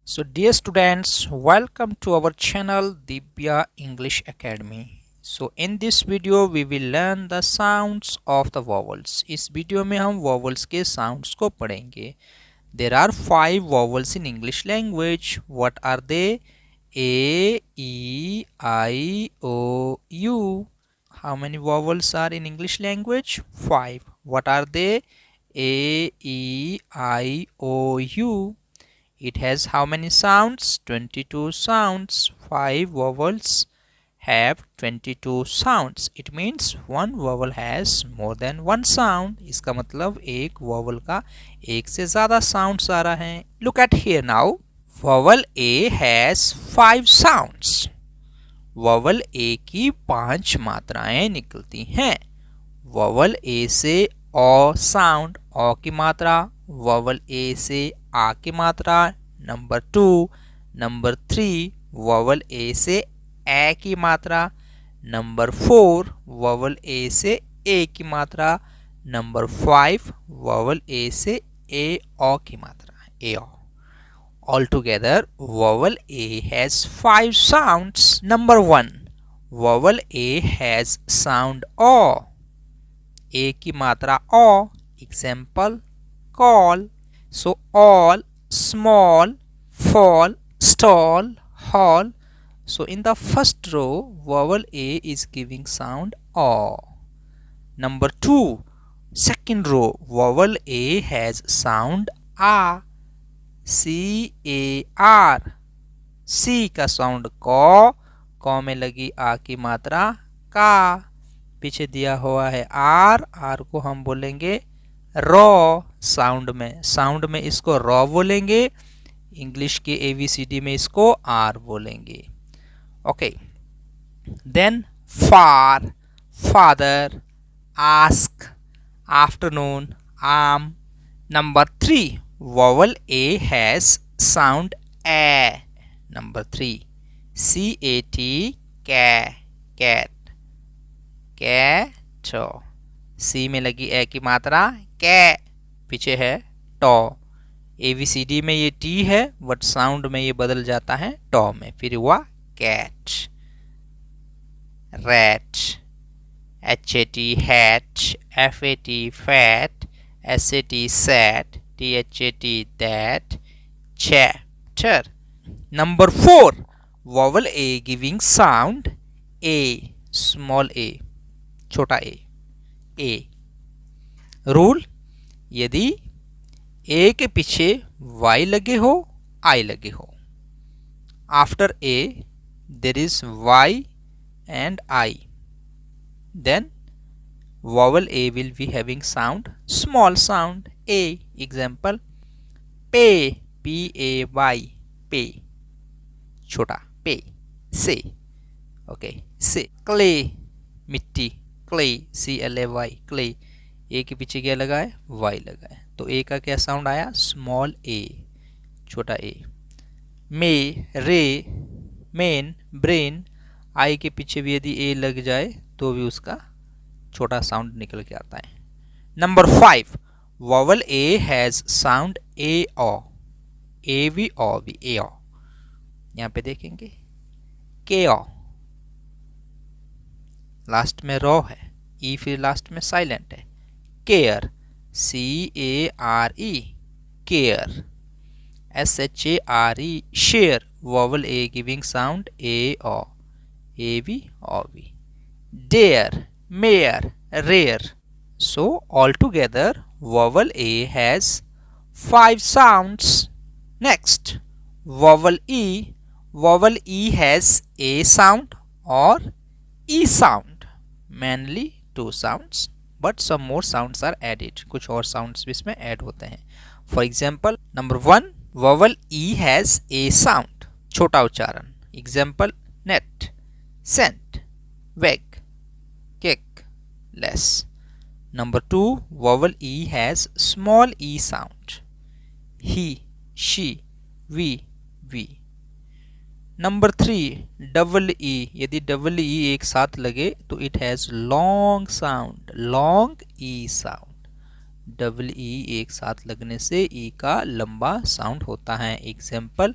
So dear students, welcome to our channel Divya English Academy. So in this video we will learn the sounds of the vowels. इस video में हम vowels के sounds को पढ़ेंगे. There are 5 vowels in English language. What are they? A, E, I, O, U. How many vowels are in English language? 5. What are they? A, E, I, O, U. It has how many sounds? 22 sounds. 5 vowels have 22 sounds. It means one vowel has more than one sound. इसका मतलब एक vowel का एक से ज़्यादा sounds आ रहा है. Look at here now. Vowel A has 5 sounds. Vowel A की 5 मात्राएं निकलती हैं. Vowel A से O sound, O की मात्रा. Vowel A से आ की मात्रा. नंबर 2. नंबर 3 vowel A से ए की मात्रा. नंबर 4 vowel A से ए की मात्रा. नंबर 5 vowel A से ए ओ की मात्रा. ए ओ. Altogether vowel A has 5 sounds. Number 1 vowel A has sound O. A की मात्रा O. Example call. So all, small, fall, stall, hall. So in the first row vowel A is giving sound O. Number 2, second row vowel A has sound A. C-A-R. C का sound कौ में लगी आ की मात्रा का. पीछे दिया हुआ है आर. आर को हम बोलेंगे रॉ. साउंड में इसको रॉ बोलेंगे. इंग्लिश के ABCD में इसको आर बोलेंगे. Okay. Then far, father, ask, afternoon, arm. Number 3 vowel A has sound A. Number 3 CAT, cat, cat. C में लगी ए की मात्रा कै. पीछे है टॉ. ABCD में ये टी है बट साउंड में ये बदल जाता है टॉ में. फिर हुआ cat. Rat, HAT hat, FAT fat, SAT sat, THAT that, chapter. Number 4 vowel A giving sound A, small a, छोटा a. रूल, यदि A के पीछे Y लगे हो, I लगे हो. After A there is Y and I. Then vowel A will be having sound, small sound A. Example pay, P-A-Y, pay, छोटा pay. Say, okay, say. Clay, मिट्टी, clay, C-L-A-Y, clay. A के पीछे क्या लगा है? Y लगा है. तो A का क्या साउंड आया? स्मॉल a, छोटा a. मे, रे, मेन, ब्रेन. I के पीछे भी यदि a लग जाए तो भी उसका छोटा साउंड निकल के आता है. Number 5 vowel A has sound A O. A V O V A O. यहाँ पे देखेंगे के ओ. लास्ट में रॉ है. ई फिर लास्ट में साइलेंट है. Care, C-A-R-E, care. S-H-A-R-E, share. vowel A giving sound A O. A V O V. Dare, mayor, rare. So altogether vowel A has 5 sounds. Next vowel E. Vowel E has A sound or E sound. Mainly 2 sounds but some more sounds are added. कुछ और sounds भी इसमें add होते हैं. For example number 1 vowel E has A sound, छोटा उच्चारण. Example net, scent, wag, kick, less. Number 2 vowel E has small e sound, he, she, we. Number 3 double E. यदि double E एक साथ लगे तो it has long sound, long E sound. Double E एक साथ लगने से ई का लंबा साउंड होता है। Example,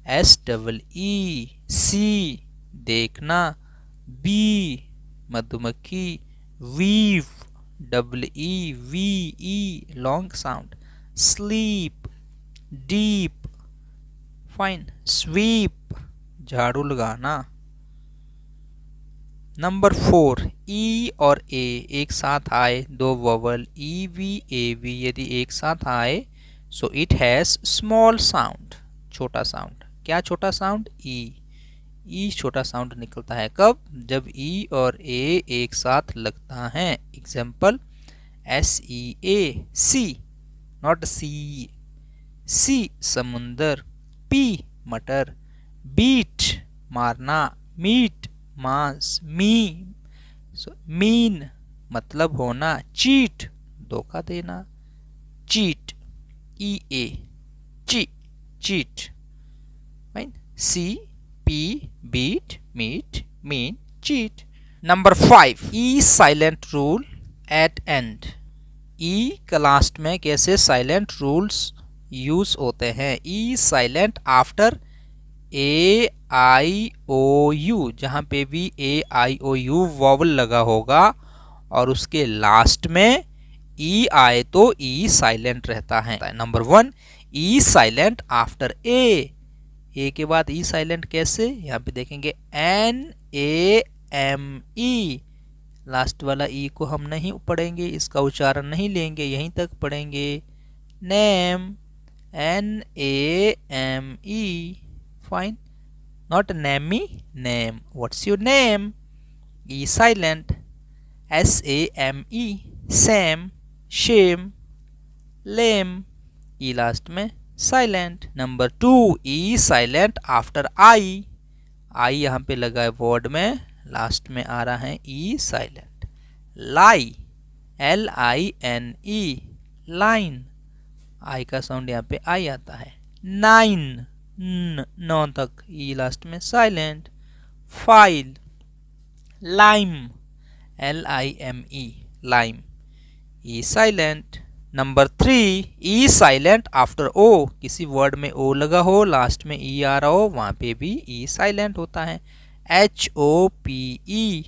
S double E see देखना, बी मधुमक्खी, weave double E V E long sound, sleep deep, fine, sweep झाड़ू लगाना। नंबर 4, ई और ए एक साथ आए, दो vowel E V A V यदि एक साथ आए, so it has small sound, छोटा साउंड। क्या छोटा साउंड? ई छोटा साउंड निकलता है कब? जब ई और ए एक साथ लगता है। Example, S E A C, not C, sea समुंदर, पी मटर, बीट मारना, मीट मांस, मीन मतलब होना, चीट धोखा देना, cheat E A cheat, sea pea beat meat mean cheat. Number 5, E silent rule at end. E का लास्ट में कैसे साइलेंट रूल्स यूज होते हैं? E silent after A I O U, जहां पे भी ए आई ओ यू वॉवल लगा होगा और उसके लास्ट में ई आए तो ई साइलेंट रहता है। Number 1, E silent after A के बाद ई साइलेंट कैसे? यहाँ पे देखेंगे N A M E, last वाला ई को हम नहीं पढ़ेंगे, इसका उच्चारण नहीं लेंगे, यहीं तक पढ़ेंगे। Name N A M E, fine, not name, name, what's your name? E silent, SAME, same, shame, lame, E last में silent. Number 2, E silent after I यहाँ पे लगा है वर्ड में, लास्ट में आ रहा है E silent. lie, LINE, line, I का साउंड यहाँ पे I आता है। 9, 9 तक ई लास्ट में silent. File, lime, LIME, lime, E silent. Number 3, E silent after O, किसी वर्ड में ओ लगा हो, लास्ट में ई आ रहा हो, वहां पे भी ई साइलेंट होता है। HOPE,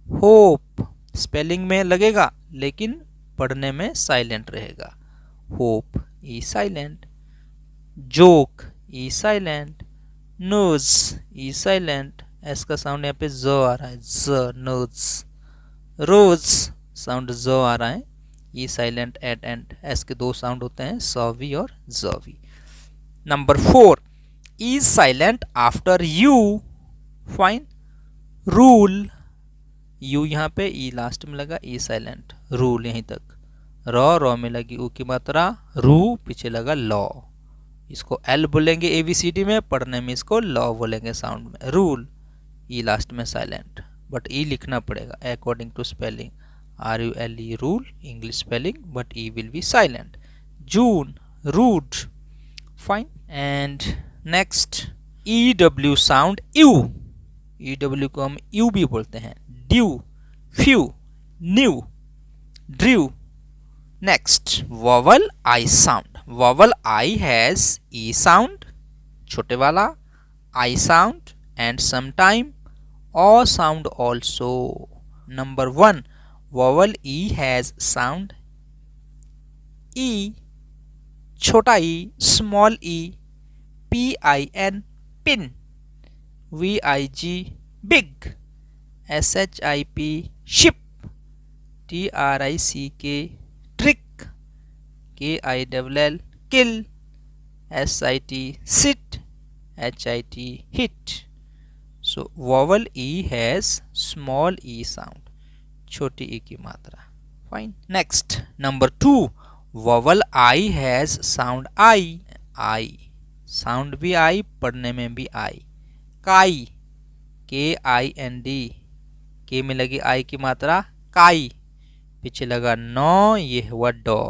होप, स्पेलिंग में लगेगा लेकिन पढ़ने में साइलेंट रहेगा, hope, E silent. Joke, E silent. Nose, E silent, S का साउंड यहाँ पे ज आ रहा है, ज, नोज। रोज साउंड ज आ रहा है, E silent at end, S के दो साउंड होते हैं, सवी और जवी। Number 4, E silent after U, fine, rule, U यहाँ पे ई लास्ट में लगा, ई साइलेंट, रूल यहीं तक। रॉ में लगी ऊ की मात्रा, रू पीछे लगा लॉ, इसको एल बोलेंगे ABCD में, पढ़ने में इसको लॉ बोलेंगे साउंड में। रूल, ई लास्ट में साइलेंट, बट ई लिखना पड़ेगा according to spelling, RULE, rule English spelling, but E will be silent. June, rude, fine. And next, EW sound, U, EW को हम यू भी बोलते हैं। Due, few, new, drew. Next, vowel I sound. Vowel I has E sound, छोटे वाला, I sound and sometime O sound also. Number 1, vowel E has sound E, छोटा E, small e, PIN, pin, VIG, big, SHIP, ship, TRICK, trick, KILL, kill, SIT, sit, HIT, hit. So vowel E has small e sound, छोटी e की मात्रा। Fine. Next, number 2, vowel I has sound I, sound भी I, पढ़ने में भी I। काई, KIND, के में लगी I की मात्रा, काई, पीछे लगा नो, ये हुआ डॉ,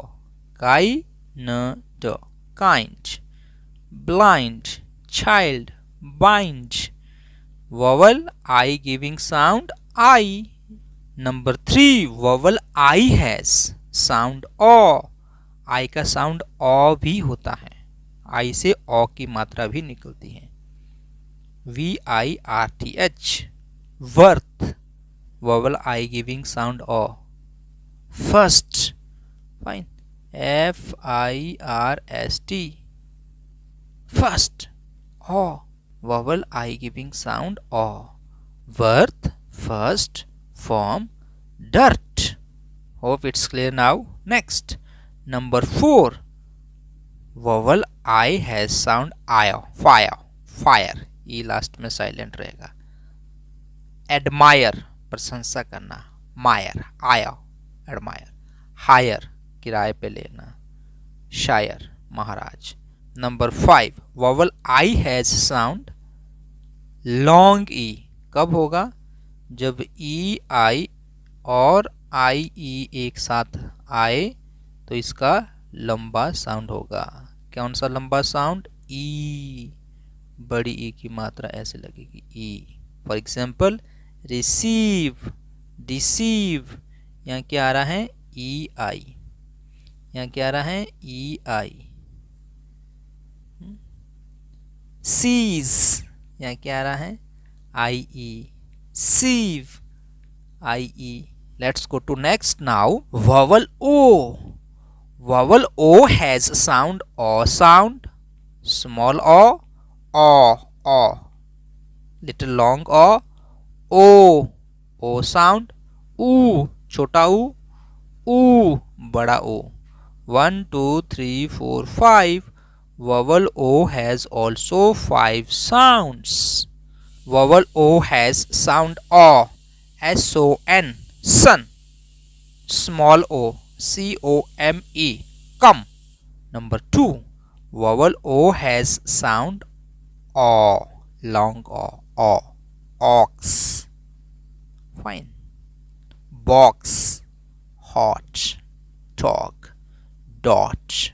काई न डॉ, kind. Blind, child, bind, vowel I giving sound I. Number 3, vowel I has sound O, आई का साउंड ओ भी होता है, आई से ओ की मात्रा भी निकलती है। VIRTH worth, vowel I giving sound O. First, fine, FIRST first, O, vowel I giving sound O. Worth, first, form, dirt. Hope it's clear now. Next, number 4, vowel I has sound I, fire, fire. ये last में silent रहेगा। Admire, प्रशंसा करना, मायर, आया, admire. Higher, किराए पे लेना, शायर, महाराज। Number 5, vowel I has sound long E. कब होगा? जब ई आई और आई ई एक साथ आए तो इसका लंबा साउंड होगा। कौन सा लंबा साउंड? ई, बड़ी ई की मात्रा ऐसे लगेगी, ई। फॉर एग्जाम्पल, रिसीव, डिसीव, यहाँ क्या आ रहा है? ई आई। यहाँ क्या आ रहा है? ई आई। सीज, यहाँ क्या आ रहा है? I E. Sieve, I E. Let's go to next now. Vowel O, vowel O has sound O sound, small o, little long o sound, u, छोटा u, बड़ा o। 1 2 3 4 5, vowel O has also 5 sounds. Vowel O has sound O, SON, sun, small o, COME, come. Number 2, vowel O has sound O, long o, ox, fine, box, hot, dog, dot,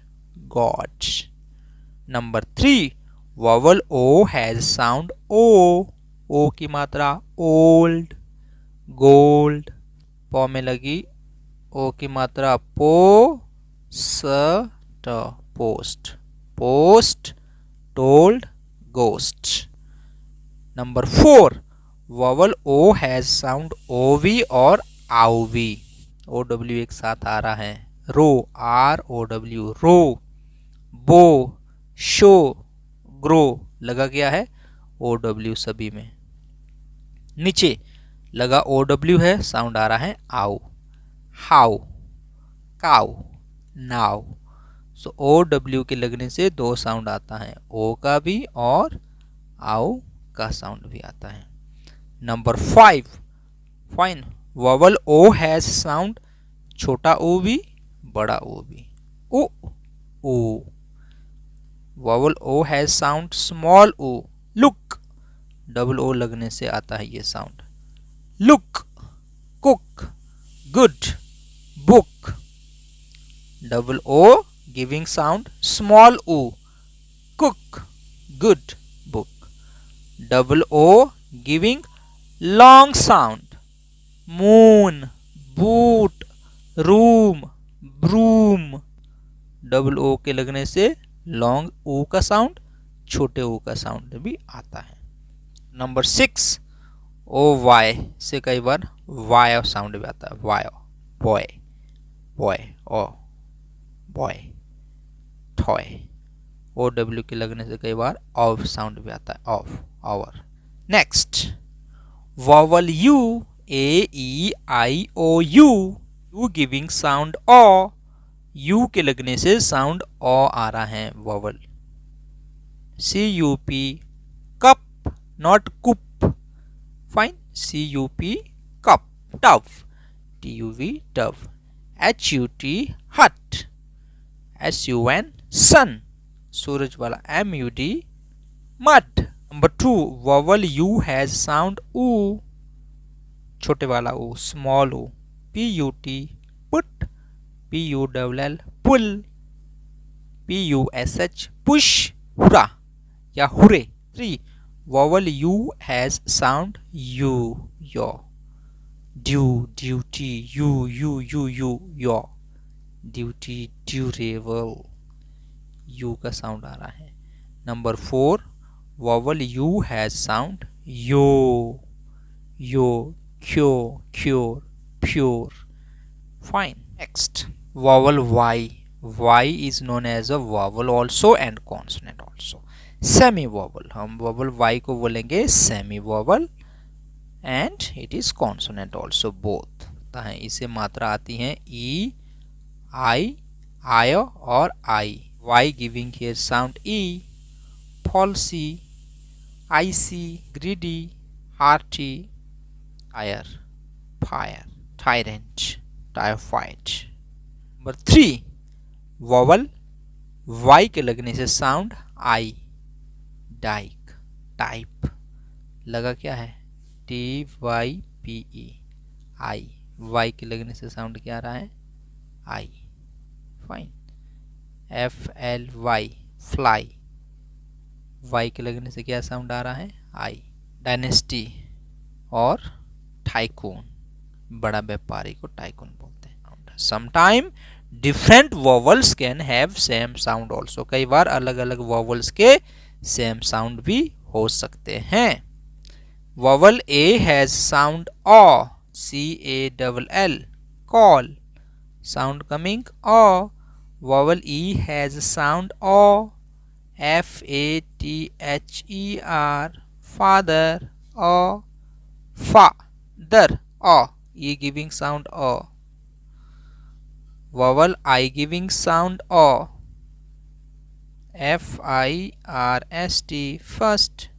got. Number 3, vowel O has sound O की मात्रा, old, gold, पौ में लगी ओ की मात्रा, post, post, told, ghost. Number 4, vowel O has sound ओवी और आउवी। OW एक साथ आ रहा है। रो, ROW, रो, बो, शो, ग्रो, लगा गया है OW सभी में। नीचे लगा OW है, साउंड आ रहा है आउ। How, cow, now. So OW के लगने से 2 साउंड आता है, ओ का भी और आउ का साउंड भी आता है। Number 5, fine, vowel O has sound छोटा ओ भी, बड़ा ओ भी, ओ। Vowel O has sound small ओ, लुक, डबल ओ लगने से आता है ये साउंड। Look, cook, good, book, double O giving sound small o, cook, good, book. Double O giving long sound, moon, boot, room, broom. Double O के लगने से लॉन्ग ओ का साउंड, छोटे ओ का साउंड भी आता है। नंबर 6, ओ वाई से कई बार वाय साउंड भी आता है। वाय, बॉय, बॉय, ओ, बॉय, टॉय। OW के लगने से कई बार ऑफ साउंड भी आता है, of, our. Next, vowel you, AEIOU, you giving sound O. You के लगने से साउंड ओ आ रहा है vowel. CUP, cup, not कुप, fine, CUP, cup. Tough, TUV, tough. HUT, हट। SUN, सन, सूरज वाला। MUD, mud. Number 2, vowel U has sound ऊ, छोटे वाला ऊ, स्मॉल ऊ। PUT, put. PULL, पुल। PUSH, पुश, हुरा या हुरे। 3, vowel U has sound you, yo. Due, duty, U, your। Duty, durable, U का साउंड आ रहा है। Number 4 vowel U has sound यो, यो, क्यो, cure, pure. Fine. Next vowel y. Y is known as a vowel also and consonant also. Semi vowel, हम vowel y को बोलेंगे semi vowel and it is consonant also both. है इसे मात्रा आती है e, I, I और I. Y giving here sound e, falsy, icy, greedy, hearty, tire, fire, tyrant, typhoid. Number 3 vowel y के लगने से साउंड आई, डाइक, टाइप, लगा क्या है TYPE, आई, y के लगने से साउंड क्या आ रहा है आई। फाइन। FLY, फ्लाई, y के लगने से क्या साउंड आ रहा है आई। डायनेस्टी और टाइकून, बड़ा व्यापारी को टाइकून बोलते हैं। Sometime different vowels can have same sound also, कई बार अलग अलग वॉवल्स के सेम साउंड भी हो सकते हैं। वॉवल ए हैज साउंड ऑ, CALL, कॉल, साउंड कमिंग ऑ। वॉवल ई हैज साउंड ऑ, FATHER, फादर, ऑ, फादर, ऑ, ये गिविंग साउंड ऑ। vowel I giving sound o, FIRST, first,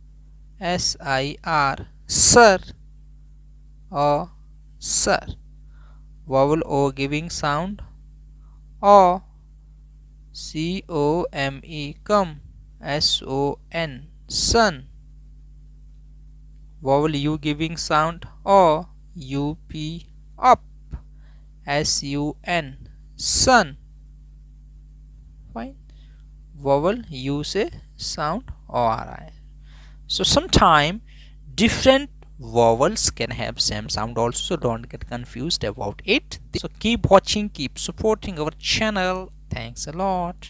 SIR, sir, o, sir. Vowel o giving sound o, COME, come, SON, sun. Vowel u giving sound o, UP, up, SUN, sun. Fine. Vowel you से sound ओ आ रहा है। So sometime different vowels can have same sound also, so don't get confused about it. So keep watching, keep supporting our channel. Thanks a lot.